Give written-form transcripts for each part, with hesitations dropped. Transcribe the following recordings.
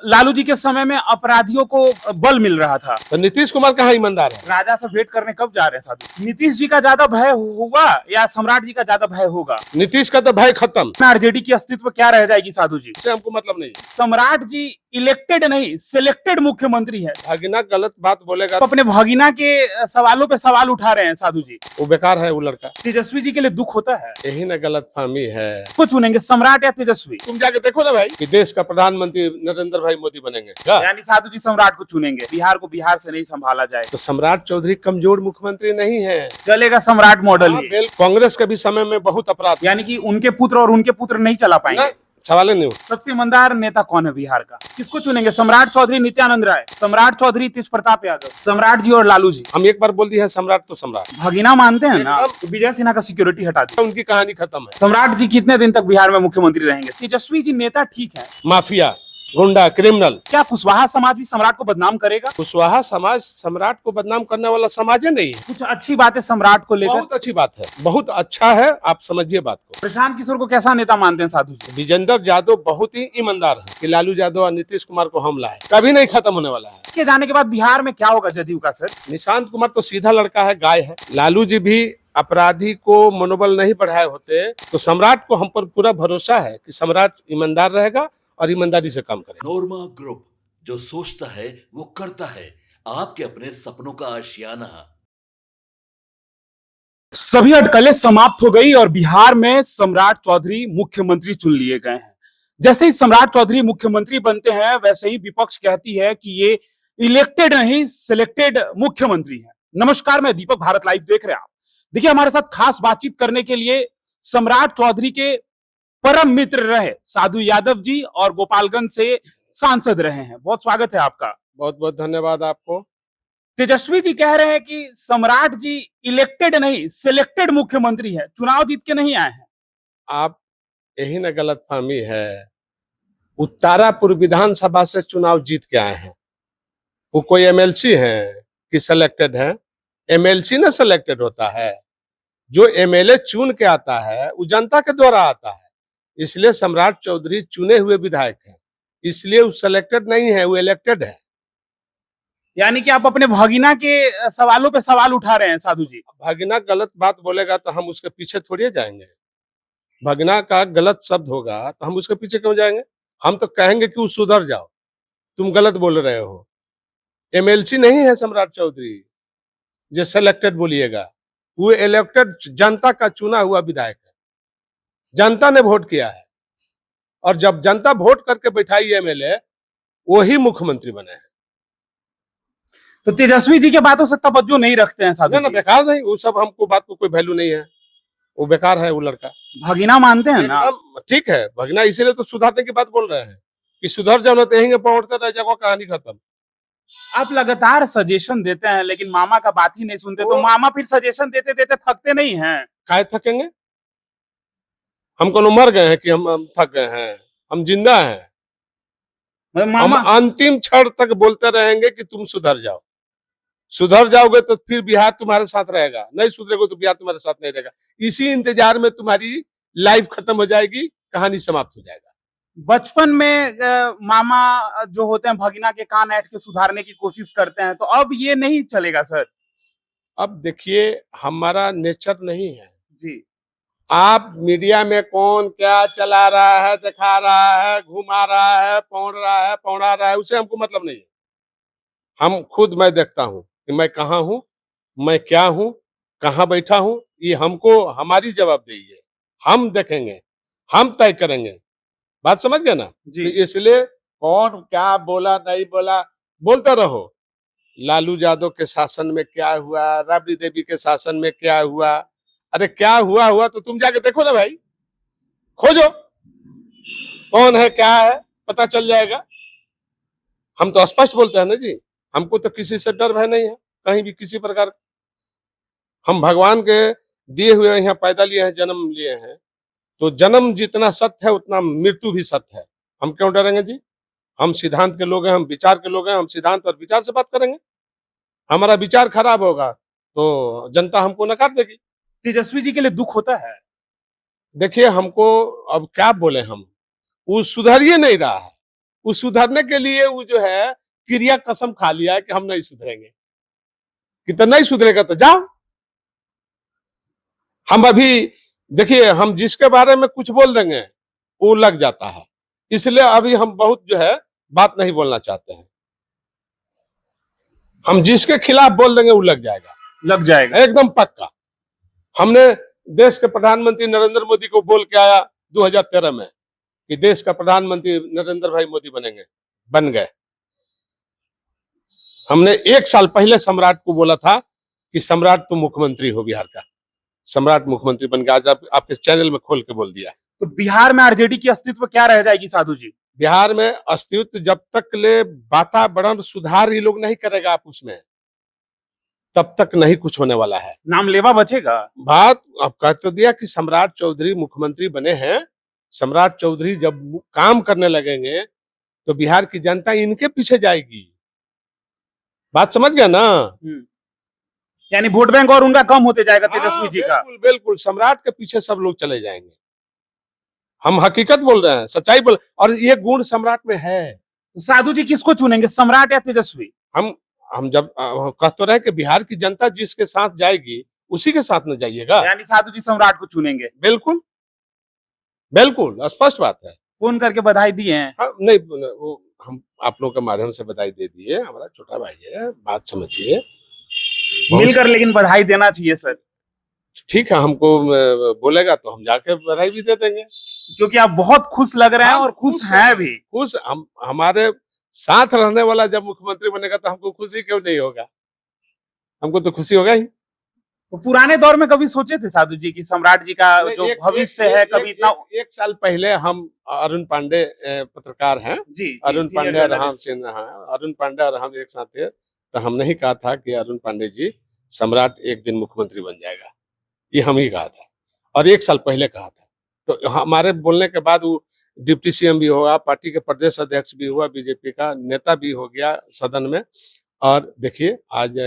लालू जी के समय में अपराधियों को बल मिल रहा था। तो नीतीश कुमार कहाँ ईमानदार है? राजा से भेंट करने कब जा रहे हैं साधु? नीतीश जी का ज्यादा भय होगा या सम्राट जी का ज्यादा भय होगा? नीतीश का तो भय खत्म। आरजेडी की अस्तित्व क्या रह जाएगी साधु जी? इससे हमको मतलब नहीं। सम्राट जी इलेक्टेड नहीं सिलेक्टेड मुख्यमंत्री है। भागिना गलत बात बोलेगा तो अपने भगिना के सवालों पे सवाल उठा रहे हैं साधु जी। वो बेकार है, वो लड़का। तेजस्वी जी के लिए दुख होता है। यही ना गलत फहमी है। को चुनेंगे सम्राट या तेजस्वी? तुम जाके देखो ना भाई कि देश का प्रधानमंत्री नरेंद्र भाई मोदी बनेंगे क्या? यानी साधु जी सम्राट को चुनेंगे। बिहार को बिहार से नहीं संभाला जाए तो सम्राट चौधरी कमजोर मुख्यमंत्री नहीं है, चलेगा सम्राट मॉडल ही। कांग्रेस के भी समय में बहुत अपराध, यानी कि उनके पुत्र और उनके पुत्र नहीं चला पाएंगे। सवाल नहीं। सबसे ईमानदार नेता कौन है बिहार का? किसको चुनेंगे? सम्राट चौधरी, नित्यानंद राय, सम्राट चौधरी, तेज प्रताप यादव, सम्राट जी और लालू जी? हम एक बार बोल दिया है सम्राट तो सम्राट। भगीना मानते हैं ना, तो विजय सिन्हा का सिक्योरिटी हटा दी। उनकी कहानी खत्म है। सम्राट जी कितने दिन तक बिहार में मुख्यमंत्री रहेंगे? तेजस्वी जी नेता ठीक है, माफिया, गुंडा, क्रिमिनल। क्या कुशवाहा समाज भी सम्राट को बदनाम करेगा? कुशवाहा समाज सम्राट को बदनाम करने वाला समाज ही नहीं है। कुछ अच्छी बातें सम्राट को लेकर? बहुत अच्छी बात है, बहुत अच्छा है, आप समझिए बात को। प्रशांत किशोर को कैसा नेता मानते हैं साधु जी? विजेंद्र यादव बहुत ही ईमानदार है कि लालू यादव और नीतीश कुमार को हमला है, कभी नहीं खत्म होने वाला है। के जाने के बाद बिहार में क्या होगा जदयू का? सर निशांत कुमार तो सीधा लड़का है, गाय है। लालू जी भी अपराधी को मनोबल नहीं बढ़ाए होते तो सम्राट को हम पर पूरा भरोसा है कि सम्राट ईमानदार रहेगा और ईमानदारी से काम करेगा। नोरमा ग्रुप, जो सोचता है वो करता है। आपके अपने सपनों का आशियाना। सभी अटकलें समाप्त हो गई और बिहार में सम्राट चौधरी मुख्यमंत्री चुन लिए गए हैं। जैसे ही सम्राट चौधरी मुख्यमंत्री बनते हैं वैसे ही विपक्ष कहती है कि ये इलेक्टेड नहीं सिलेक्टेड मुख्यमंत्री है। नमस्कार, मैं दीपक, भारत लाइव देख रहे हैं आप। देखिए, हमारे साथ खास बातचीत करने के लिए सम्राट चौधरी के परम मित्र रहे साधु यादव जी और गोपालगंज से सांसद रहे हैं। बहुत स्वागत है आपका। बहुत बहुत धन्यवाद आपको। तेजस्वी जी कह रहे हैं कि सम्राट जी इलेक्टेड नहीं सिलेक्टेड मुख्यमंत्री है, चुनाव जीत के नहीं आए हैं। आप यही ना गलत फहमी है। तारापुर विधानसभा से चुनाव जीत के आए हैं। वो कोई एमएलसी है कि सिलेक्टेड है? एमएलसी ना सिलेक्टेड होता है, जो एमएलए चुन के आता है वो जनता के द्वारा आता है। इसलिए सम्राट चौधरी चुने हुए विधायक हैं, इसलिए वो सिलेक्टेड नहीं है, वो इलेक्टेड है। यानी कि आप अपने भगिना के सवालों पे सवाल उठा रहे हैं साधु जी। भगना गलत बात बोलेगा तो हम उसके पीछे थोड़ी जाएंगे। भगना का गलत शब्द होगा तो हम उसके पीछे क्यों जाएंगे? हम तो कहेंगे कि वो सुधर जाओ, तुम गलत बोल रहे हो। एमएलसी नहीं है सम्राट चौधरी जो सिलेक्टेड बोलिएगा, वो इलेक्टेड जनता का चुना हुआ विधायक है। जनता ने वोट किया है और जब जनता वोट करके बैठाई एमएलए, वही मुख्यमंत्री बने हैं। तो तेजस्वी जी के बातों से तवज्जो नहीं रखते हैं साधु ना जी? बेकार नहीं, वो सब हमको बात को कोई वैल्यू नहीं है, वो बेकार है वो लड़का। भगिना मानते हैं ना? ठीक है, भगना इसीलिए तो सुधारने की बात बोल रहे हैं कि सुधर जाओ ना तो यहीं पहुंचते रह जाओ, कहानी खत्म। आप लगातार सजेशन देते हैं लेकिन मामा का बात ही नहीं सुनते, तो मामा फिर सजेशन देते देते थकते नहीं हैं? काहे थकेंगे? हम कोनो मर गए हैं कि हम थक गए हैं? हम जिंदा हैं। मामा हम अंतिम क्षण तक बोलते रहेंगे कि तुम सुधर जाओ। सुधर जाओगे तो फिर बिहार तुम्हारे साथ रहेगा, नहीं सुधरेगा तो बिहार तुम्हारे साथ नहीं रहेगा। इसी इंतजार में तुम्हारी लाइफ खत्म हो जाएगी, कहानी समाप्त हो जाएगा। बचपन में मामा जो होते हैं भगिना के कान ऐंठ के सुधारने की कोशिश करते हैं, तो अब ये नहीं चलेगा सर? अब देखिए, हमारा नेचर नहीं है जी। आप मीडिया में कौन क्या चला रहा है, दिखा रहा है, घुमा रहा है, पौड़ा रहा है, उसे हमको मतलब नहीं है। हम खुद, मैं देखता हूँ कि मैं कहाँ हूँ, मैं क्या हूँ, कहाँ बैठा हूँ, ये हमको हमारी जवाबदेही है। हम देखेंगे, हम तय करेंगे। बात समझ गए ना जी। तो इसलिए कौन क्या बोला नहीं बोला बोलते रहो। लालू यादव के शासन में क्या हुआ, राबड़ी देवी के शासन में क्या हुआ, अरे क्या हुआ तो तुम जाके देखो ना भाई, खोजो कौन है क्या है, पता चल जाएगा। हम तो स्पष्ट बोलते हैं ना जी, हमको तो किसी से डर भय नहीं है, कहीं भी किसी प्रकार। हम भगवान के दिए हुए यहाँ पैदा लिए हैं, जन्म लिए हैं, तो जन्म जितना सत्य है उतना मृत्यु भी सत्य है। हम क्यों डरेंगे जी? हम सिद्धांत के लोग हैं, हम विचार के लोग हैं, हम सिद्धांत और विचार से बात करेंगे। हमारा विचार खराब होगा तो जनता हमको नकार देगी। तेजस्वी जी के लिए दुख होता है? देखिए, हमको अब क्या बोले, हम वो सुधर ही नहीं रहा है। उस सुधरने के लिए वो जो है क्रिया कसम खा लिया है कि हम नहीं सुधरेंगे। कि तो नहीं सुधरेगा तो जाओ। हम अभी देखिए, हम जिसके बारे में कुछ बोल देंगे वो लग जाता है, इसलिए अभी हम बहुत जो है बात नहीं बोलना चाहते हैं। हम जिसके खिलाफ बोल देंगे वो लग जाएगा एकदम पक्का। हमने देश के प्रधानमंत्री नरेंद्र मोदी को बोल के आया 2013 में कि देश का प्रधानमंत्री नरेंद्र भाई मोदी बन गए। हमने 1 साल पहले सम्राट को बोला था कि सम्राट तुम मुख्यमंत्री हो बिहार का। सम्राट मुख्यमंत्री बन गया। आज आपके चैनल में खोल के बोल दिया। तो बिहार में आरजेडी की अस्तित्व क्या रह जाएगी साधु जी? बिहार में अस्तित्व जब तक ले वातावरण सुधार ही लोग नहीं करेगा आप उसमें, तब तक नहीं कुछ होने वाला है। नामलेवा बचेगा। बात अब कह तो दिया कि सम्राट चौधरी मुख्यमंत्री बने हैं। सम्राट चौधरी जब काम करने लगेंगे तो बिहार की जनता इनके पीछे जाएगी। बात समझ गया ना? यानी वोट बैंक और उनका कम होते जाएगा तेजस्वी जी का। बिल्कुल बिल्कुल, सम्राट के पीछे सब लोग चले जाएंगे। हम हकीकत बोल रहे हैं, सच्चाई बोल, और ये गुण सम्राट में है। तो साधु जी किसको चुनेंगे, सम्राट या तेजस्वी? हम जब कह तो रहे कि बिहार की जनता जिसके साथ जाएगी उसी के साथ न जाइएगा। यानी साधु जी सम्राट को चुनेंगे? बिल्कुल बिल्कुल, स्पष्ट बात है। फोन करके बधाई दिए हैं? हाँ, नहीं वो हम आप लोगों के माध्यम से बधाई दे दिए। हमारा छोटा भाई है, बात समझिए। मिलकर लेकिन बधाई देना चाहिए सर। ठीक है, हमको बोलेगा तो हम जाके बधाई भी दे देंगे। क्योंकि आप बहुत खुश लग रहे हैं और खुश हैं भी। खुश हम, हमारे साथ रहने वाला जब मुख्यमंत्री बनेगा तो हमको खुशी क्यों नहीं होगा? हमको तो खुशी होगा ही। तो पुराने दौर में कभी सोचे थे साधु जी की सम्राट जी का जो भविष्य है कभी इतना? 1 साल पहले हम अरुण पांडे पत्रकार हैं जी, अरुण पांडे और हम सिन्हा हैं। अरुण पांडे और हम एक साथ थे, तो हमने ही कहा था कि अरुण पांडे जी, सम्राट एक दिन मुख्यमंत्री बन जाएगा। ये हम ही कहा था और 1 साल पहले कहा था। तो हमारे बोलने के बाद वो डिप्टी सीएम भी हुआ, पार्टी के प्रदेश अध्यक्ष भी हुआ, बीजेपी का नेता भी हो गया सदन में। और देखिए आज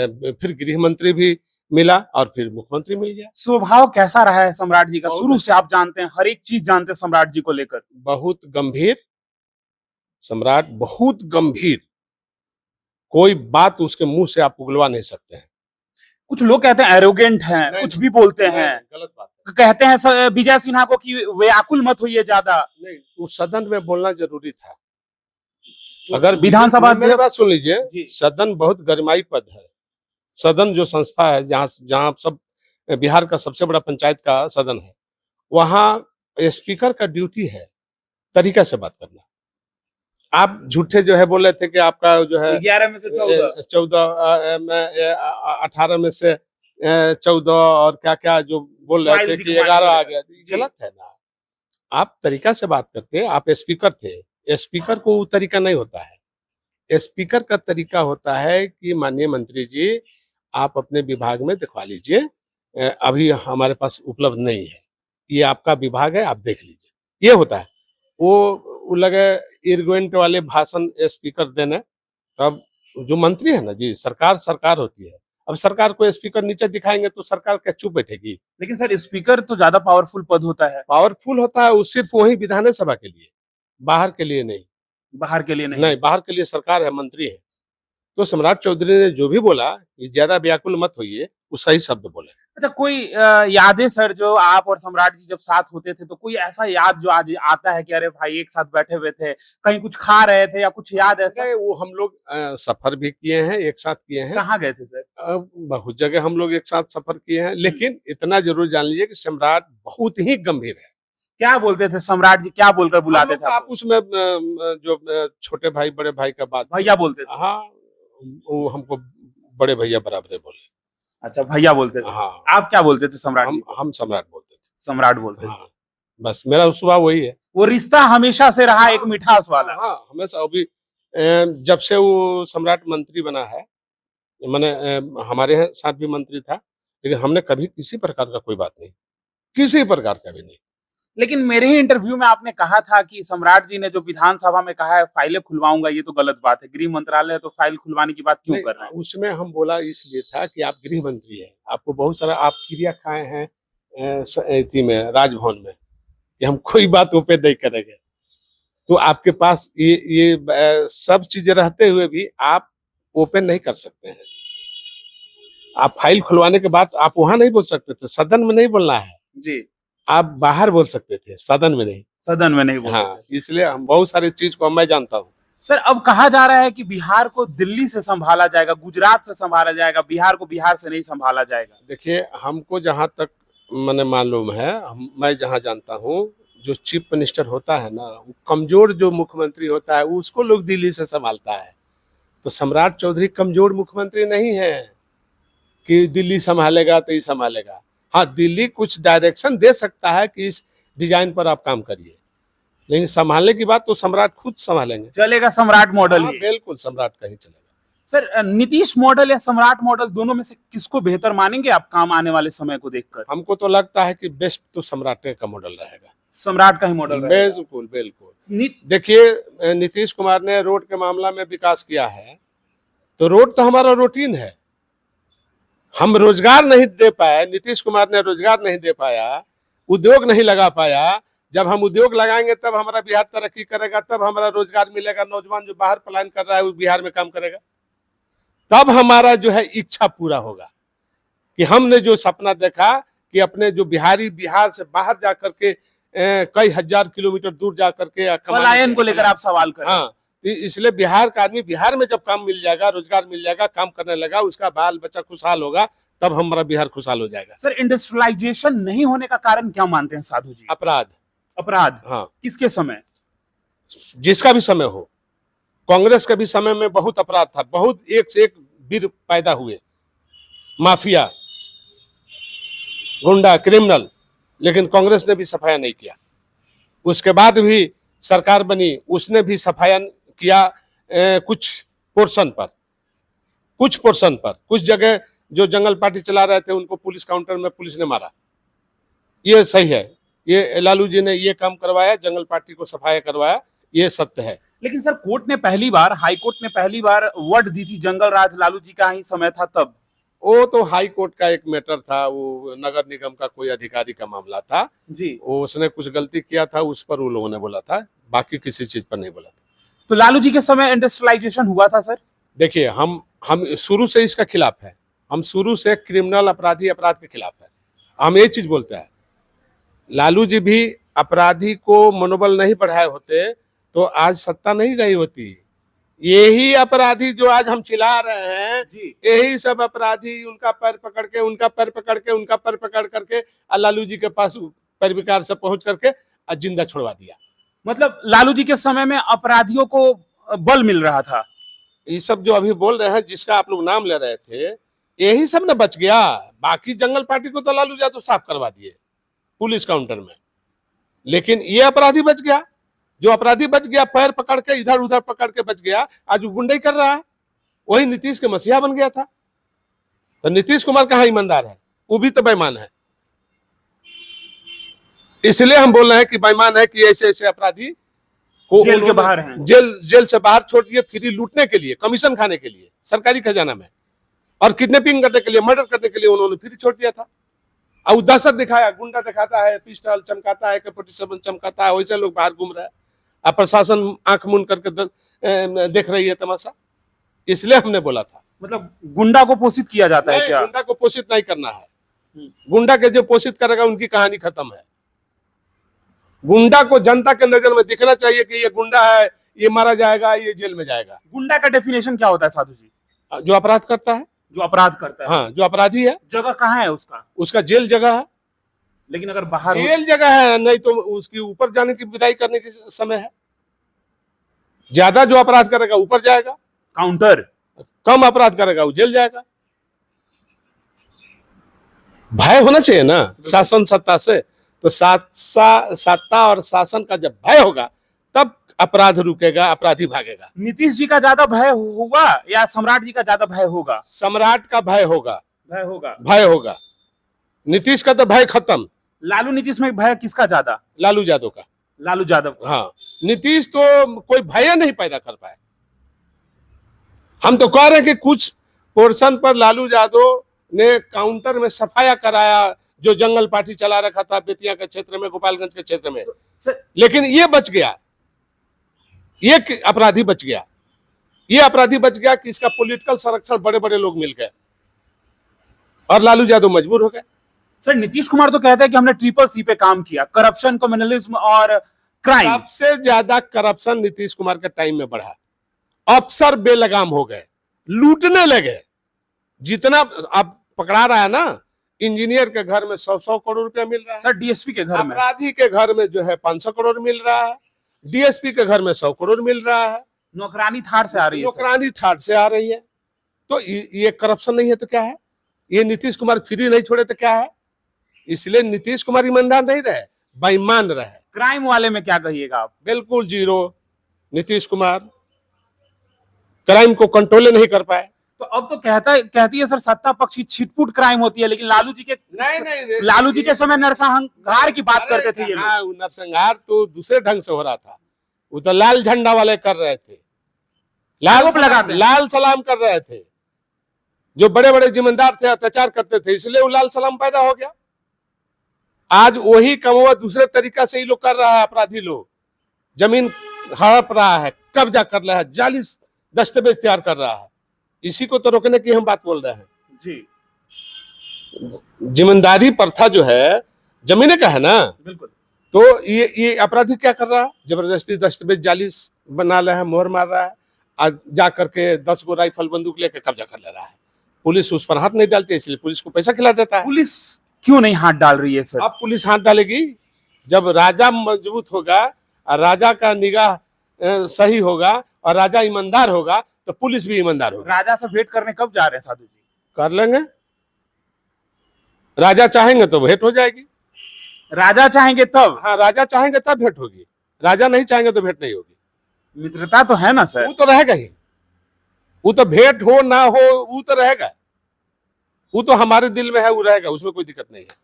फिर गृह मंत्री भी मिला और फिर मुख्यमंत्री मिल गया। स्वभाव कैसा रहा है सम्राट जी का? शुरू से आप जानते हैं, हर एक चीज जानते हैं सम्राट जी को लेकर। बहुत गंभीर सम्राट, बहुत गंभीर। कोई बात उसके मुंह से आप उगलवा नहीं सकते हैं। कुछ लोग कहते हैं एरोगेंट हैं, कुछ भी बोलते हैं। गलत बात है। कहते हैं विजय सिन्हा को कि व्याकुल मत होइए ज्यादा। नहीं, उस सदन में बोलना जरूरी था। अगर विधानसभा मेरी बात सुन लीजिए, सदन बहुत गरिमाई पद है। सदन जो संस्था है जहाँ सब बिहार का सबसे बड़ा पंचायत का सदन है, वहाँ स्पीकर का ड्यूटी है तरीका से बात करना। आप झूठे जो है बोल रहे थे कि आपका जो है 11 में से 18 में से 14 और क्या क्या जो बोल रहे थे कि 11 आ गया, गलत है ना। आप तरीका से बात करते, आप स्पीकर थे। स्पीकर को वो तरीका नहीं होता है। स्पीकर का तरीका होता है कि माननीय मंत्री जी, आप अपने विभाग में दिखवा लीजिए, अभी हमारे पास उपलब्ध नहीं है, ये आपका विभाग है, आप देख लीजिए। ये होता है। वो लगे इरगोइंट वाले भाषण स्पीकर देने। तब जो मंत्री है ना जी, सरकार होती है। अब सरकार को स्पीकर नीचे दिखाएंगे तो सरकार क्या चुप बैठेगी? लेकिन सर स्पीकर तो ज्यादा पावरफुल पद होता है। पावरफुल होता है वो सिर्फ वही विधानसभा के लिए, बाहर के लिए नहीं। बाहर के लिए नहीं, बाहर के लिए सरकार है, मंत्री है। तो सम्राट चौधरी ने जो भी बोला कि ज्यादा व्याकुल मत होइए, वो सही शब्द बोले। अच्छा, कोई यादें सर जो आप और सम्राट जी जब साथ होते थे, तो कोई ऐसा याद जो आज आता है कि अरे भाई एक साथ बैठे हुए थे, कहीं कुछ खा रहे थे या कुछ याद ऐसा? वो हम लोग सफर भी किए हैं, एक साथ किए हैं। कहाँ गए थे सर? बहुत जगह हम लोग एक साथ सफर किए हैं, लेकिन इतना जरूर जान लीजिए कि सम्राट बहुत ही गंभीर है। क्या बोलते थे सम्राट जी, क्या बोलकर बुलाते थे? आप उसमें जो छोटे भाई बड़े भाई का बात, भैया बोलते थे? हाँ, वो हमको बड़े भैया बराबर बोले। अच्छा, भैया बोलते थे। हाँ। आप क्या बोलते थे सम्राट जी? हम सम्राट बोलते थे। सम्राट बोलते थे। हाँ, बस मेरा स्वभाव वही है। वो रिश्ता हमेशा से रहा एक मिठास वाला। हाँ, हमेशा। अभी जब से वो सम्राट मंत्री बना है, मैंने हमारे साथ भी मंत्री था, लेकिन हमने कभी किसी प्रकार का कोई बात नहीं, किसी प्रकार का भी नहीं। लेकिन मेरे ही इंटरव्यू में आपने कहा था कि सम्राट जी ने जो विधानसभा में कहा है फाइलें खुलवाऊंगा, ये तो गलत बात है। गृह मंत्रालय तो फाइल खुलवाने की बात क्यों कर रहे हैं? उसमें हम बोला इसलिए था कि आप गृह मंत्री हैं, आपको बहुत सारा आप क्रिया खाए हैं में राजभवन में, कि हम कोई बात वो पे नहीं करेंगे। तो आपके पास ये सब चीजें रहते हुए भी आप ओपन नहीं कर सकते हैं। आप फाइल खुलवाने के बाद आप वहां नहीं बोल सकते थे, सदन में नहीं बोलना है, जी, आप बाहर बोल सकते थे, सदन में नहीं। सदन में नहीं बोल सकते। हाँ, इसलिए हम बहुत सारी चीज को मैं जानता हूँ। सर, अब कहा जा रहा है कि बिहार को दिल्ली से संभाला जाएगा, गुजरात से संभाला जाएगा, बिहार को बिहार से नहीं संभाला जाएगा। देखिए, हमको जहाँ तक मैंने मालूम है, मैं जहाँ जानता हूँ, जो चीफ मिनिस्टर होता है ना, वो कमजोर जो मुख्यमंत्री होता है उसको लोग दिल्ली से संभालता है। तो सम्राट चौधरी कमजोर मुख्यमंत्री नहीं है कि दिल्ली संभालेगा तो ही संभालेगा। हाँ, दिल्ली कुछ डायरेक्शन दे सकता है कि इस डिजाइन पर आप काम करिए, लेकिन संभालने की बात तो सम्राट खुद संभालेंगे। चलेगा सम्राट मॉडल हाँ, ही। बिल्कुल सम्राट का ही चलेगा। सर, नीतीश मॉडल या सम्राट मॉडल, दोनों में से किसको बेहतर मानेंगे आप काम आने वाले समय को देखकर? हमको तो लगता है कि बेस्ट तो सम्राट का मॉडल रहेगा। सम्राट का ही मॉडल रहेगा। बिल्कुल बिल्कुल। देखिए, नीतीश कुमार ने रोड के मामला में विकास किया है, तो रोड तो हमारा रूटीन है। हम रोजगार नहीं दे पाए, नीतीश कुमार ने रोजगार नहीं दे पाया, उद्योग नहीं लगा पाया। जब हम उद्योग लगाएंगे तब हमारा बिहार तरक्की करेगा, तब हमारा रोजगार मिलेगा। नौजवान जो बाहर पलायन कर रहा है वो बिहार में काम करेगा, तब हमारा जो है इच्छा पूरा होगा कि हमने जो सपना देखा कि अपने जो बिहारी बिहार से बाहर जा करके कई हजार किलोमीटर दूर जा करके पलायन को लेकर आप सवाल कर रहे हैं। हाँ, इसलिए बिहार का आदमी बिहार में जब काम मिल जाएगा, रोजगार मिल जाएगा, काम करने लगा, उसका बाल बच्चा खुशहाल होगा, तब हमारा बिहार खुशहाल हो जाएगा। सर, इंडस्ट्रियलाइजेशन नहीं होने का कारण क्या मानते हैं साधु जी? अपराध। अपराध? हाँ, किसके समय? जिसका भी समय हो। कांग्रेस के भी समय में बहुत अपराध था, बहुत एक से एक वीर पैदा हुए, माफिया, गुंडा, क्रिमिनल, लेकिन कांग्रेस ने भी सफाया नहीं किया। उसके बाद भी सरकार बनी, उसने भी सफाया किया कुछ पोर्शन पर, कुछ जगह जो जंगल पार्टी चला रहे थे उनको पुलिस काउंटर में पुलिस ने मारा। ये सही है, ये लालू जी ने ये काम करवाया, जंगल पार्टी को सफाया करवाया, ये सत्य है। लेकिन सर, कोर्ट ने पहली बार, हाई कोर्ट ने पहली बार वर्ड दी थी, जंगल राज लालू जी का ही समय था तब। वो तो हाई कोर्ट का एक मैटर था, वो नगर निगम का कोई अधिकारी का मामला था जी। वो, उसने कुछ गलती किया था, उस पर वो लोगों ने बोला था, बाकी किसी चीज पर नहीं बोला था। तो लालू जी के समय इंडस्ट्रियलाइजेशन हुआ था सर? देखिए, हम शुरू से इसका खिलाफ है, हम शुरू से क्रिमिनल अपराध के खिलाफ है। हम ये चीज बोलते हैं, लालू जी भी अपराधी को मनोबल नहीं बढ़ाए होते तो आज सत्ता नहीं गई होती। यही अपराधी जो आज हम चिल्ला रहे हैं, यही सब अपराधी उनका पैर पकड़ करके लालू जी के पास पैर विकार से पहुंच करके जिंदा छुड़वा दिया। मतलब लालू जी के समय में अपराधियों को बल मिल रहा था। ये सब जो अभी बोल रहे हैं, जिसका आप लोग नाम ले रहे थे, यही सब ने बच गया। बाकी जंगल पार्टी को तो लालू यादव साफ करवा दिए पुलिस काउंटर में, लेकिन ये अपराधी बच गया। जो अपराधी बच गया, पैर पकड़ के इधर उधर पकड़ के बच गया, आज वो गुंडाई कर रहा है। वही नीतीश के मसीहा बन गया था। तो नीतीश कुमार कहाँ ईमानदार है? वो भी तो बेईमान है। इसलिए हम बोल रहे हैं कि बेईमान है कि ऐसे ऐसे अपराधी को जेल के बाहर हैं। जेल से बाहर छोड़ दिए, फ्री लूटने के लिए, कमीशन खाने के लिए, सरकारी खजाना में, और किडनैपिंग करने के लिए, मर्डर करने के लिए उन्होंने फ्री छोड़ दिया था। और दहशत दिखाया, गुंडा दिखाता है, पिस्टल चमकाता है, AK-47 चमकाता है, वैसे लोग बाहर घूम रहे हैं। अब प्रशासन आंख मूंद करके देख रही है तमाशा। इसलिए हमने बोला था, मतलब गुंडा को पोषित किया जाता है क्या? गुंडा को पोषित नहीं करना है। गुंडा के जो पोषित करेगा उनकी कहानी खत्म है। गुंडा को जनता के नजर में दिखना चाहिए कि ये गुंडा है, ये मारा जाएगा, ये जेल में जाएगा। गुंडा का डेफिनेशन क्या होता है साधु जी? जो अपराध करता है। जो अपराध करता है। हाँ, जो अपराधी है। जगह कहाँ है उसका? उसका जेल जगह है। लेकिन अगर बाहर जेल जगह है, नहीं तो उसकी ऊपर जाने की विदाई करने की समय है। ज्यादा जो अपराध करेगा ऊपर जाएगा काउंटर, कम अपराध करेगा वो जेल जाएगा। भय होना चाहिए ना शासन सत्ता से। तो सत्ता और शासन का जब भय होगा तब अपराध रुकेगा, अपराधी भागेगा। नीतीश जी का ज्यादा भय होगा या सम्राट जी का ज्यादा भय होगा? सम्राट का भय होगा। भय होगा। नीतीश का तो भय खत्म। लालू नीतीश में भय किसका ज्यादा? लालू यादव का। लालू यादव। हाँ, नीतीश तो कोई भय नहीं पैदा कर पाए। हम तो कह रहे हैं कि कुछ पोर्शन पर लालू यादव ने काउंटर में सफाया कराया, जो जंगल पार्टी चला रखा था बेतिया के क्षेत्र में, गोपालगंज के क्षेत्र में, लेकिन ये बच गया। एक अपराधी बच गया, ये अपराधी बच गया कि इसका पॉलिटिकल संरक्षण बड़े बड़े लोग मिल गए और लालू यादव मजबूर हो गए। सर नीतीश कुमार तो कहते हैं कि हमने ट्रिपल सी पे काम किया, करप्शन, कम्युनलिज्म और क्राइम। सबसे ज्यादा करप्शन नीतीश कुमार के टाइम में बढ़ा, अफसर बेलगाम हो गए, लूटने लगे। जितना अब पकड़ा रहा है ना, इंजीनियर के घर में 100-100 करोड़ रुपया मिल रहा है, सर डीएसपी के घर में, अपराधी के घर में जो है 500 करोड़ मिल रहा है, डीएसपी के घर में 100 करोड़ मिल रहा है, नौकरानी थार से आ रही है सर। नौकरानी ठाट से आ रही है। तो ये करप्शन नहीं है तो क्या है? ये नीतीश कुमार फ्री नहीं छोड़े तो क्या है? इसलिए नीतीश कुमार ईमानदार नहीं रहे, बेईमान रहे। क्राइम वाले में क्या कहिएगा आप? बिल्कुल जीरो। नीतीश कुमार क्राइम को कंट्रोल नहीं कर पाए। तो अब तो कहती है सर सत्ता पक्ष की छिटपुट क्राइम होती है, लेकिन लालू जी के समय नरसंहार की बात करते थे ये लोग। हाँ, नरसंहार तो दूसरे ढंग से हो रहा था, वो तो लाल झंडा वाले कर रहे थे, लाल सलाम कर रहे थे। जो बड़े बड़े जिम्मेदार थे अत्याचार करते थे, इसलिए वो लाल सलाम पैदा हो गया। आज वही कमवा दूसरे तरीका से ही लोग कर रहा है। अपराधी लोग जमीन हड़प रहा है, कब्जा कर रहा है, जाली दस्तावेज तैयार कर रहा है। इसी को तो रोकने की हम बात बोल रहे हैं जी। जिम्मेदारी प्रथा जो है जमीने का है ना, बिल्कुल। तो ये अपराधी क्या कर रहा है? जबरदस्ती दस्तावेज जाली बना रहा है, मोहर मार रहा है, आज जा करके 10 गो राइफल बंदूक लेके कब्जा कर ले रहा है। पुलिस उस पर हाथ नहीं डालती, इसलिए पुलिस को पैसा खिला देता है। पुलिस क्यों नहीं हाथ डाल रही है सर? अब पुलिस हाथ डालेगी जब राजा मजबूत होगा और राजा का निगाह सही होगा और राजा ईमानदार होगा तो पुलिस भी ईमानदार होगा। राजा से भेंट करने कब जा रहे हैं साधु जी? कर लेंगे, राजा चाहेंगे तो भेंट हो जाएगी। राजा चाहेंगे तब? हाँ, राजा चाहेंगे तब भेंट होगी, राजा नहीं चाहेंगे तो भेंट नहीं होगी। मित्रता तो है ना सर? वो तो रहेगा ही, वो तो भेंट हो ना हो वो तो रहेगा, वो तो हमारे दिल में है, वो रहेगा, उसमें कोई दिक्कत नहीं है।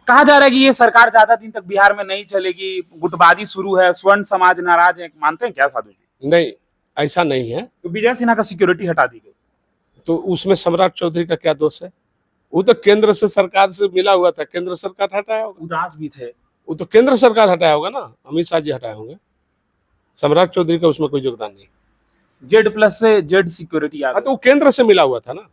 कहा जा रहा है कि ये सरकार ज्यादा दिन तक बिहार में नहीं चलेगी, गुटबाजी शुरू है, स्वर्ण समाज नाराज है, मानते हैं क्या साधु जी? नहीं, ऐसा नहीं है। तो विजय सिन्हा का सिक्योरिटी हटा दी गई, तो उसमें सम्राट चौधरी का क्या दोष है? वो तो केंद्र से सरकार से मिला हुआ था, केंद्र सरकार हटाया होगा। उदास भी थे। वो तो केंद्र सरकार हटाया होगा ना, अमित शाह जी हटाए होंगे। सम्राट चौधरी का उसमें कोई योगदान नहीं। Z+ से जेड सिक्योरिटी आ हाँ, तो गई। वो केंद्र से मिला हुआ था ना।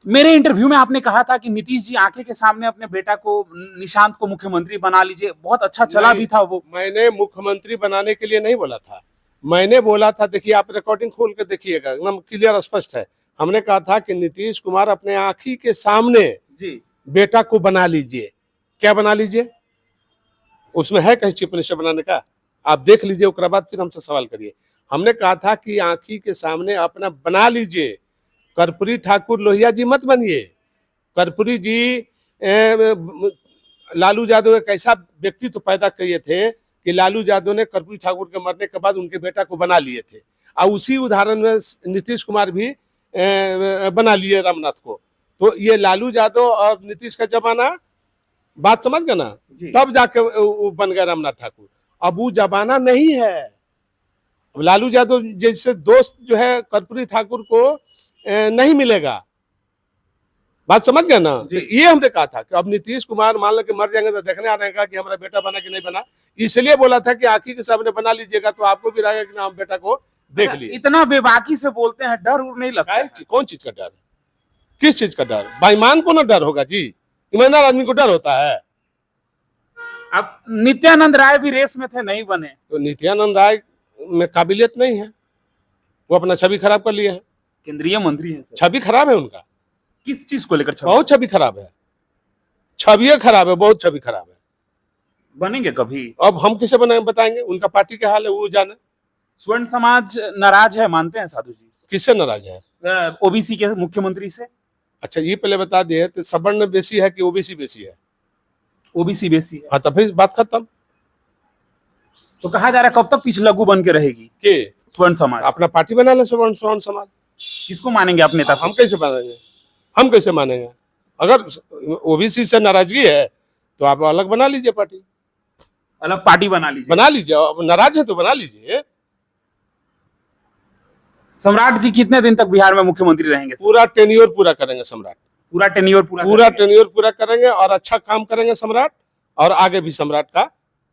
मेरे इंटरव्यू में आपने कहा था कि नीतीश जी आंखें के सामने अपने बेटा को, निशांत को मुख्यमंत्री बना लीजिए, बहुत अच्छा चला भी था वो। मैंने मुख्यमंत्री बनाने के लिए नहीं बोला था, मैंने बोला था, देखिए आप रिकॉर्डिंग खोल कर देखिएगा, एकदम क्लियर स्पष्ट है। हमने कहा था कि नीतीश कुमार अपने आंखी के सामने जी बेटा को बना लीजिए। क्या बना लीजिए? उसमें है कहीं चीफ मिनिस्टर बनाने का? आप देख लीजिए, उसके बाद फिर हमसे सवाल करिए। हमने कहा था कि आंखी के सामने अपना बना लीजिए। कर्पूरी ठाकुर लोहिया जी मत बनिए। कर्पूरी जी लालू यादव एक ऐसा व्यक्तित्व पैदा किए थे कि लालू यादव ने कर्पूरी ठाकुर के मरने के बाद उनके बेटा को बना लिए थे, और उसी उदाहरण में नीतीश कुमार भी बना लिए रामनाथ को। तो ये लालू यादव और नीतीश का जमाना, बात समझ गए ना, तब जाके वो बन गया रामनाथ ठाकुर। अब वो जमाना नहीं है। लालू यादव जैसे दोस्त जो है कर्पूरी ठाकुर को नहीं मिलेगा। बात समझ गए ना? तो ये हमने कहा था कि अब नीतीश कुमार मान लो कि मर जाएंगे तो देखने आ रहेगा कि हमारा बेटा बना कि नहीं बना। इसलिए बोला था कि आंखी के सामने बना लीजिएगा, तो आपको भी रहेगा कि ना हम बेटा को देख लिए। इतना बेबाकी से बोलते हैं, डर उर नहीं लगता है? कौन चीज का डर? किस चीज का डर? बेईमान को ना डर होगा जी, ईमानदार आदमी को डर होता है। अब नित्यानंद राय भी रेस में थे, नहीं बने। तो नित्यानंद राय में काबिलियत नहीं है, वो अपना छवि खराब कर लिए है। केंद्रीय मंत्री हैं सर। छवि खराब है उनका। किस चीज को लेकर? बहुत छवि खराब है, छवि खराब है, बहुत छवि खराब है। बनेंगे कभी? अब हम किसे बताएंगे? उनका पार्टी का हाल है, वो जाने। स्वर्ण समाज नाराज है, मानते हैं साधु जी? किससे नाराज है? ओबीसी के मुख्यमंत्री से। अच्छा, ये पहले बता दिए, तो सवर्ण बेसी है कि ओबीसी बेसी है? ओबीसी बेसी है। हाँ, तब फिर बात खत्म। तो कहा जा रहा है कब तक पिछलग्गू बन के रहेगी के स्वर्ण समाज? अपना पार्टी बना ले स्वर्ण समाज। किसको मानेंगे अपने नेता? हम कैसे मानेंगे? हम कैसे मानेंगे? अगर ओबीसी से नाराजगी है तो आप अलग बना लीजिए पार्टी, अलग पार्टी बना लीजिए। बना लीजिए। अब नाराज है तो बना लीजिए। सम्राट जी कितने दिन तक बिहार में मुख्यमंत्री रहेंगे? पूरा टेन्योर पूरा करेंगे सम्राट। पूरा टेन्योर पूरा टेन्योर पूरा करेंगे और अच्छा काम करेंगे सम्राट, और आगे भी सम्राट का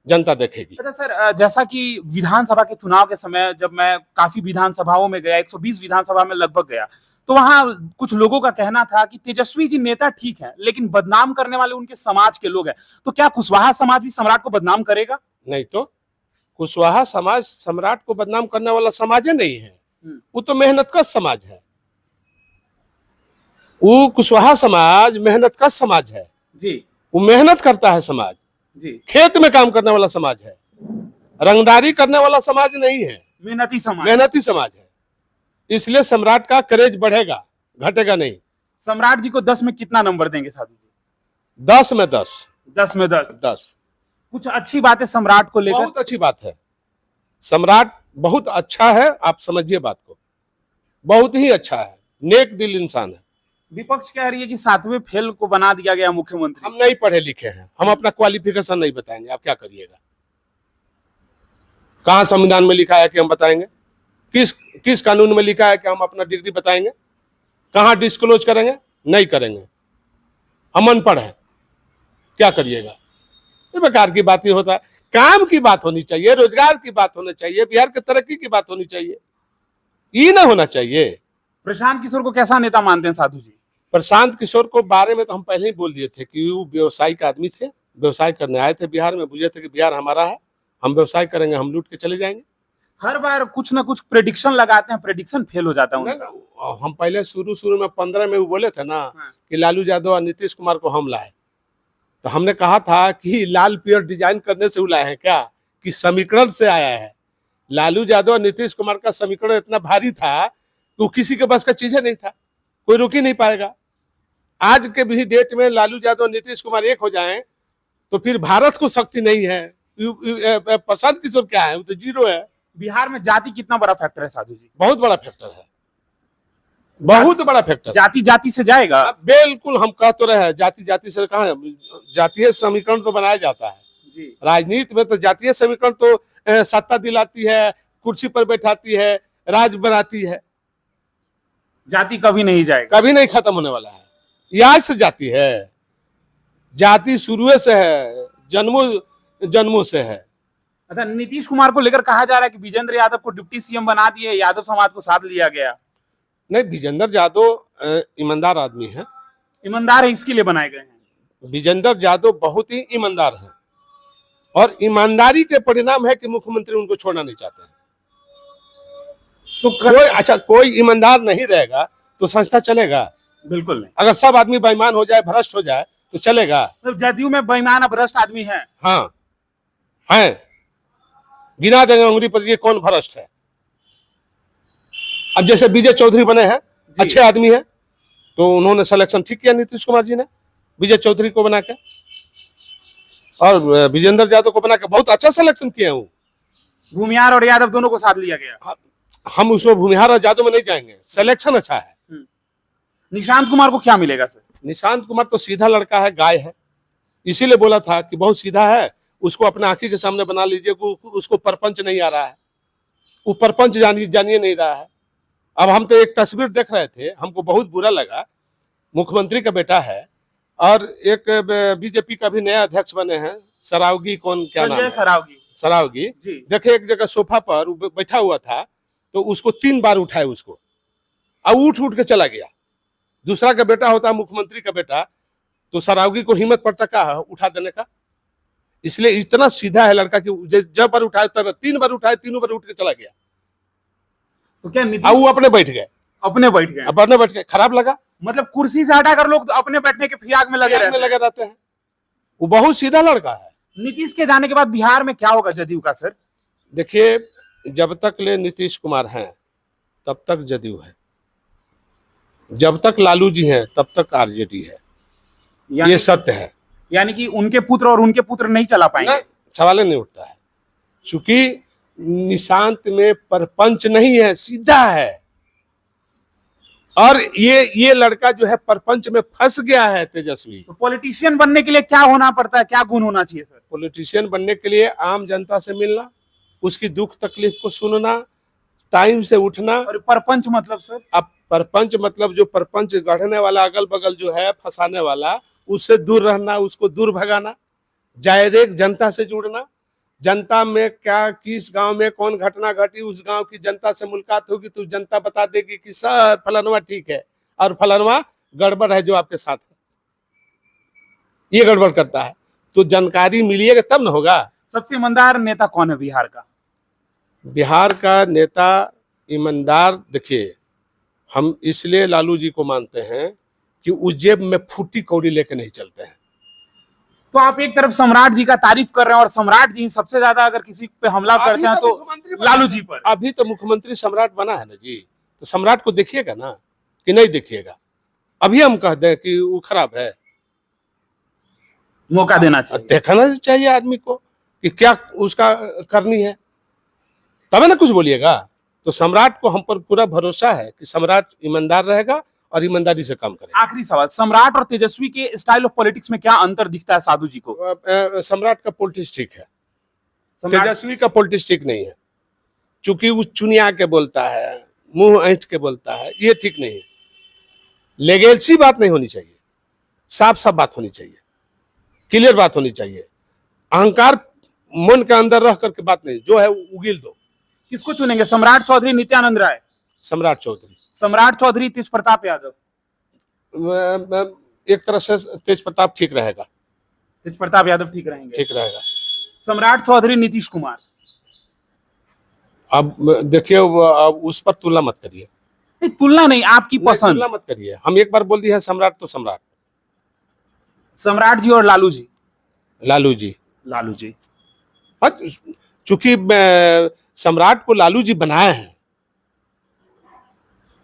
जनता देखेगी। अच्छा सर, जैसा कि विधानसभा के चुनाव के समय जब मैं काफी विधानसभाओं में गया, 120 विधानसभा में लगभग गया, तो वहां कुछ लोगों का कहना था कि तेजस्वी जी नेता ठीक है, लेकिन बदनाम करने वाले उनके समाज के लोग हैं। तो क्या कुशवाहा समाज भी सम्राट को बदनाम करेगा? नहीं तो कुशवाहा समाज सम्राट को बदनाम करने वाला समाज ही नहीं है, वो तो मेहनत का समाज है। वो कुशवाहा समाज मेहनत का समाज है जी। वो मेहनत करता है समाज, जी। खेत में काम करने वाला समाज है, रंगदारी करने वाला समाज नहीं है, मेहनती समाज। मेहनती समाज है। इसलिए सम्राट का क्रेज बढ़ेगा, घटेगा नहीं। सम्राट जी को 10 में कितना नंबर देंगे साधु जी? 10 में 10। 10 में 10। 10। कुछ अच्छी बात है सम्राट को लेकर? बहुत अच्छी बात है, सम्राट बहुत अच्छा है। आप समझिए बात को, बहुत ही अच्छा है, नेक दिल इंसान है। विपक्ष कह रही है कि 7वें फेल को बना दिया गया मुख्यमंत्री। हम नहीं पढ़े लिखे हैं, हम अपना क्वालिफिकेशन नहीं बताएंगे, आप क्या करिएगा? कहाँ संविधान में लिखा है कि हम बताएंगे? किस कानून में लिखा है कि हम अपना डिग्री बताएंगे? कहाँ डिस्क्लोज करेंगे? नहीं करेंगे। हम अनपढ़ हैं, क्या करिएगा? ये बेकार की बात ही होता है। काम की बात होनी चाहिए, रोजगार की बात होनी चाहिए, बिहार की तरक्की की बात होनी चाहिए, ये ना होना चाहिए। प्रशांत किशोर को कैसा नेता मानते हैं साधु जी? प्रशांत किशोर को बारे में तो हम पहले ही बोल दिए थे कि वो व्यवसायिक आदमी थे, व्यवसाय करने आए थे बिहार में, बुझे थे कि बिहार हमारा है, हम व्यवसाय करेंगे, हम लूट के चले जाएंगे। हर बार कुछ ना कुछ प्रेडिक्शन लगाते हैं, प्रेडिक्शन फेल हो जाता है उनका। हम पहले शुरू में 15 में वो बोले थे ना कि लालू यादव और नीतीश कुमार को हम लाए, तो हमने कहा था कि लाल पियर डिजाइन करने से लाए हैं क्या, कि समीकरण से आया है। लालू यादव और नीतीश कुमार का समीकरण इतना भारी था कि वो किसी के बस का चीज नहीं था, कोई रोक ही नहीं पाएगा। आज के भी डेट में लालू यादव और नीतीश कुमार एक हो जाएं तो फिर भारत को शक्ति नहीं है। प्रशांत किशोर क्या है, वो तो जीरो है। बिहार में जाति कितना बड़ा फैक्टर है साधु जी? बहुत बड़ा फैक्टर है, बहुत बड़ा फैक्टर। जाति जाति से जाएगा? बिल्कुल, हम कह तो रहे हैं, जाति जाति से कहाँ, जातीय समीकरण तो बनाया जाता है जी। राजनीति में। तो जातीय समीकरण तो सत्ता दिलाती है, कुर्सी पर बैठाती है, राज बनाती है। जाति कभी नहीं जाएगा, कभी नहीं खत्म होने वाला है। ये आज से जाति है, जाति शुरू से है, जन्मों से है। अच्छा, नीतीश कुमार को लेकर कहा जा रहा है कि विजेंद्र यादव को डिप्टी सीएम बना दिए, यादव समाज को साथ लिया गया। नहीं, विजेंद्र यादव ईमानदार आदमी है। ईमानदार है इसके लिए बनाए गए हैं। विजेंद्र यादव बहुत ही ईमानदार है, और ईमानदारी के परिणाम है कि मुख्यमंत्री उनको छोड़ना नहीं चाहते हैं। तो कोई ईमानदार नहीं रहेगा तो संस्था चलेगा? बिल्कुल नहीं। अगर सब आदमी बेईमान हो जाए, भ्रष्ट हो जाए तो चलेगा? तो जदयू में बेईमान और भ्रष्ट आदमी है? हाँ है, गिना देंगे उंगली पर ये कौन भ्रष्ट है। अब जैसे विजय चौधरी बने हैं, अच्छे आदमी है, तो उन्होंने सिलेक्शन ठीक किया नीतीश कुमार जी ने, विजय चौधरी को बना के, और विजेंद्र यादव को बना के बहुत अच्छा सिलेक्शन किया हूँ। भूमिहार और यादव दोनों को साथ लिया गया। हम उसमें भूमिहार और यादव में नहीं जाएंगे, सिलेक्शन अच्छा है। निशांत कुमार को क्या मिलेगा सर? निशांत कुमार तो सीधा लड़का है, गाय है, इसीलिए बोला था कि बहुत सीधा है, उसको अपने आंखी के सामने बना लीजिए। उसको परपंच नहीं आ रहा है, वो परपंच जानिए नहीं रहा है। अब हम तो एक तस्वीर देख रहे थे, हमको बहुत बुरा लगा। मुख्यमंत्री का बेटा है और एक बीजेपी का भी नया अध्यक्ष बने हैं, सरावगी, क्या नाम है? सरावगी। देखे एक जगह सोफा पर बैठा हुआ था, तो उसको 3 बार उठाए उसको, अब उठ के चला गया। दूसरा का बेटा होता, मुख्यमंत्री का बेटा, तो सरावगी को हिम्मत पड़ता क्या उठा देने का। इसलिए इतना सीधा है लड़का कि जब बार उठाए तब 3 बार उठाए, तीनों बार उठ के चला गया। तो क्या वो अपने बैठ गए, खराब लगा। मतलब कुर्सी से हटाकर लोग तो अपने बैठने के फिराक में लगे रहते हैं। वो बहुत सीधा लड़का है। नीतीश के जाने के बाद बिहार में क्या होगा जदयू का सर? देखिए, जब तक ले नीतीश कुमार हैं तब तक जदयू है, जब तक लालू जी हैं तब तक आरजेडी है, ये सत्य है। यानी कि उनके पुत्र और उनके पुत्र नहीं चला पाएंगे? सवाल नहीं उठता है, क्योंकि निशांत में परपंच नहीं है, सीधा है। और ये लड़का जो है परपंच में फंस गया है, तेजस्वी। तो पॉलिटिशियन बनने के लिए क्या होना पड़ता है, क्या गुण होना चाहिए सर? पॉलिटिशियन बनने के लिए आम जनता से मिलना, उसकी दुख तकलीफ को सुनना, टाइम से उठना। और परपंच मतलब सर? अब परपंच मतलब जो परपंच गढ़ने वाला, अगल बगल जो है फंसाने वाला, उससे दूर रहना, उसको दूर भगाना, डायरेक्ट जनता से जुड़ना, जनता में क्या, किस गांव में कौन घटना घटी, उस गांव की जनता से मुलाकात होगी तो जनता बता देगी कि सर फलानवा ठीक है और फलानवा गड़बड़ है जो आपके साथ है, ये गड़बड़ करता है। तो जानकारी मिलिएगा तब ना होगा। सबसे ईमानदार नेता कौन है बिहार का? बिहार का नेता ईमानदार, देखिए हम इसलिए लालू जी को मानते हैं कि उस जेब में फूटी कौड़ी लेके नहीं चलते हैं। तो आप एक तरफ सम्राट जी का तारीफ कर रहे हैं और सम्राट जी सबसे ज्यादा अगर किसी पे हमला करते हैं तो लालू जी पर। अभी तो मुख्यमंत्री सम्राट बना है ना जी, तो सम्राट को देखिएगा ना कि नहीं देखिएगा? अभी हम कह दें कि वो खराब है? मौका देना चाहिए, देखना चाहिए आदमी को कि क्या उसका करनी है, तब ना कुछ बोलिएगा। तो सम्राट को हम पर पूरा भरोसा है कि सम्राट ईमानदार रहेगा और ईमानदारी से काम करेगा। आखिरी सवाल, सम्राट और तेजस्वी के स्टाइल ऑफ पॉलिटिक्स में क्या अंतर दिखता है साधु जी को? सम्राट का पॉलिटिक्स ठीक है, सम्राट तेजस्वी का पॉलिटिक्स ठीक नहीं है, चूंकि वो चुनिया के बोलता है, मुंह ऐंठ के बोलता है, ये ठीक नहीं है। लेगेसी बात नहीं होनी चाहिए, साफ साफ बात होनी चाहिए, क्लियर बात होनी चाहिए। अहंकार मन के अंदर रह करके बात नहीं, जो है उगिल दो। किसको चुनेंगे, सम्राट चौधरी, नित्यानंद राय? सम्राट चौधरी। सम्राट चौधरी, तेज प्रताप यादव? एक तरह से तेज प्रताप ठीक रहेगा, तेज प्रताप यादव ठीक रहेंगे। ठीक रहेगा। सम्राट चौधरी, नीतीश कुमार? अब देखिए, अब उस पर तुलना मत करिए। नहीं, तुलना नहीं, आपकी पसंद। तुलना मत करिए, हम एक बार बोल दिए है सम्राट तो सम्राट। सम्राट जी और लालू जी? लालू जी। लालू जी। हाँ, चूंकि सम्राट को लालू जी बनाए हैं,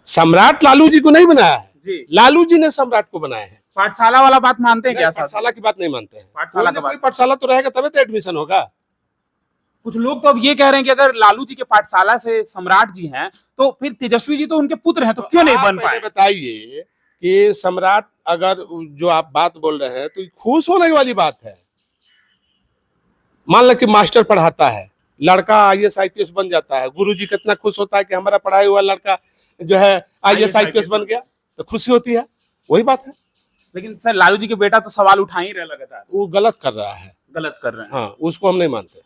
सम्राट लालू जी को नहीं बनाया है जी, लालू जी ने सम्राट को बनाया है। पाठशाला वाला बात मानते हैं क्या? पाठशाला की बात नहीं मानते हैं। पाठशाला का बात, पाठशाला तो रहेगा तभी तो एडमिशन होगा। कुछ लोग तो अब ये कह रहे हैं कि अगर लालू जी के पाठशाला से सम्राट जी हैं तो फिर तेजस्वी जी तो उनके पुत्र हैं, तो क्यों नहीं बन पाए? बताइए कि सम्राट, अगर जो आप बात बोल रहे हैं तो खुश होने वाली बात है। मान लो कि मास्टर पढ़ाता है, लड़का IAS IPS बन जाता है, गुरुजी कितना खुश होता है कि हमारा पढ़ाई हुआ लड़का जो है IAS IPS बन गया, तो खुशी होती है। वही बात है। लेकिन सर लालू जी के बेटा तो सवाल उठा ही रहे लगातार। वो गलत कर रहा है, गलत कर रहे हैं। हाँ, उसको हम नहीं मानते।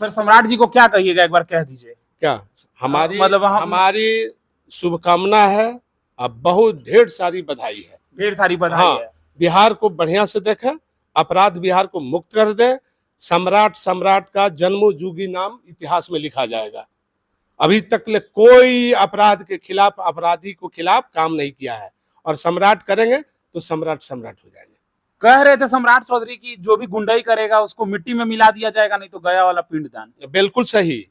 सर सम्राट जी को क्या कहिएगा, एक बार कह दीजिए। क्या हमारी मतलब हमारी शुभकामना है, अब बहुत ढेर सारी बधाई है, ढेर सारी बधाई हाँ, है। बिहार को बढ़िया से देखे, अपराध बिहार को मुक्त कर दे। सम्राट का जन्मोजुगी नाम इतिहास में लिखा जाएगा। अभी तक ले कोई अपराध के खिलाफ, अपराधी को खिलाफ काम नहीं किया है, और सम्राट करेंगे तो सम्राट हो जाएंगे। कह रहे थे सम्राट चौधरी की जो भी गुंडाई करेगा उसको मिट्टी में मिला दिया जाएगा, नहीं तो गया वाला पिंडदान। बिल्कुल सही,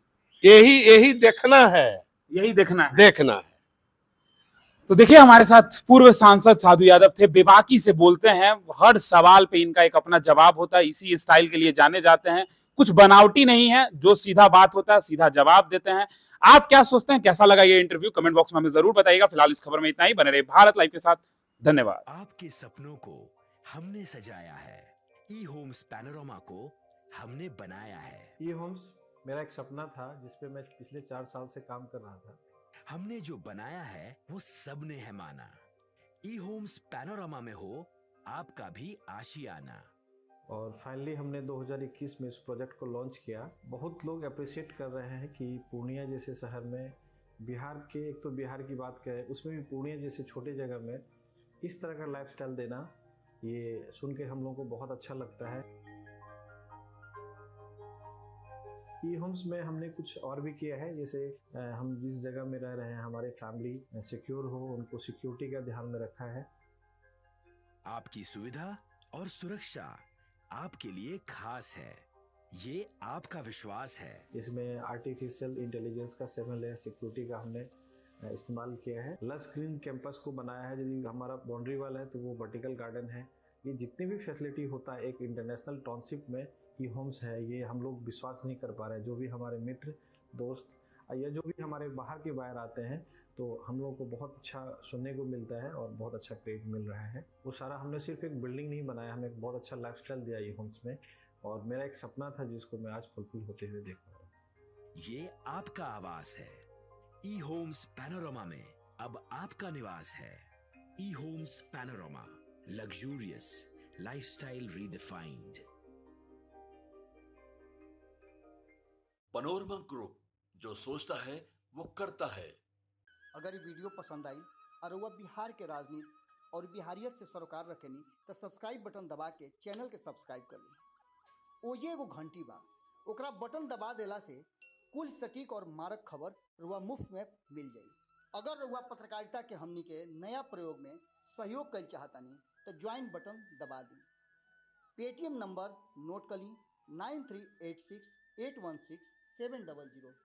यही देखना है, यही देखना है। तो देखिए, हमारे साथ पूर्व सांसद साधु यादव थे, बेबाकी से बोलते हैं, हर सवाल पे इनका एक अपना जवाब होता है, इसी स्टाइल के लिए जाने जाते हैं। कुछ बनावटी नहीं है, जो सीधा बात होता है सीधा जवाब देते हैं। आप क्या सोचते हैं, कैसा लगा ये इंटरव्यू, कमेंट बॉक्स में हमें जरूर बताइएगा। फिलहाल इस खबर में इतना ही, बने रहे भारत लाइव के साथ। धन्यवाद। आपके सपनों को हमने सजाया है, ई होम्स पैनोरमा को हमने बनाया है। ई होम्स मेरा एक सपना था जिसपे मैं पिछले 4 साल से काम कर रहा था। हमने जो बनाया है वो सबने है माना। ई होम्स पैनोरमा में हो आपका भी आशियाना। और फाइनली हमने 2021 में इस प्रोजेक्ट को लॉन्च किया। बहुत लोग अप्रिशिएट कर रहे हैं कि पूर्णिया जैसे शहर में, बिहार के, एक तो बिहार की बात करें उसमें भी पूर्णिया जैसे छोटे जगह में इस तरह का लाइफस्टाइल देना, ये सुन के हम लोगों को बहुत अच्छा लगता है। ई होम्स में हमने कुछ और भी किया है, जैसे हम जिस जगह में रह रहे हैं हमारे फैमिली सिक्योर हो, उनको सिक्योरिटी का ध्यान में रखा है। आपकी सुविधा और सुरक्षा आपके लिए खास है, ये आपका विश्वास है। इसमें आर्टिफिशियल इंटेलिजेंस का 7 लेयर सिक्योरिटी का हमने इस्तेमाल किया है। लस ग्रीन कैंपस को बनाया है, यदि हमारा बाउंड्री वाल है तो वो वर्टिकल गार्डन है। ये जितनी भी फैसिलिटी होता है एक इंटरनेशनल टाउनशिप में ई होम्स है, ये हम लोग विश्वास नहीं कर पा रहे हैं। जो भी हमारे मित्र दोस्त या जो भी हमारे बाहर के बाहर आते हैं तो हम लोगों को बहुत अच्छा सुनने को मिलता है और बहुत अच्छा क्रेडिट मिल रहा है। वो सारा हमने सिर्फ एक बिल्डिंग नहीं बनाया, हमें एक बहुत अच्छा लाइफस्टाइल दिया ई होम्स में, और मेरा एक सपना था जिसको मैं आज फुलफिल होते हुए देख रहा हूँ। ये आपका आवास है। ई होम्स पैनोरमा में अब आपका निवास है। E Homes Panorama, luxurious lifestyle redefined. Panorama Group, जो सोचता है वो करता है। अगर ये वीडियो पसंद आई और वह बिहार के राजनीति और बिहारियत से सरोकार रखेनी तो सब्सक्राइब बटन दबा के चैनल के सब्सक्राइब कर ली। ओजे एगो घंटी बा, ओकरा बटन दबा देला से कुल सटीक और मारक खबर रुआ मुफ्त में मिल जाई। अगर रुआ पत्रकारिता के हमनी के नया प्रयोग में सहयोग कर चाहतानी तो ज्वाइन बटन दबा दी। पेटीएम नंबर नोट कर ली 9386816700।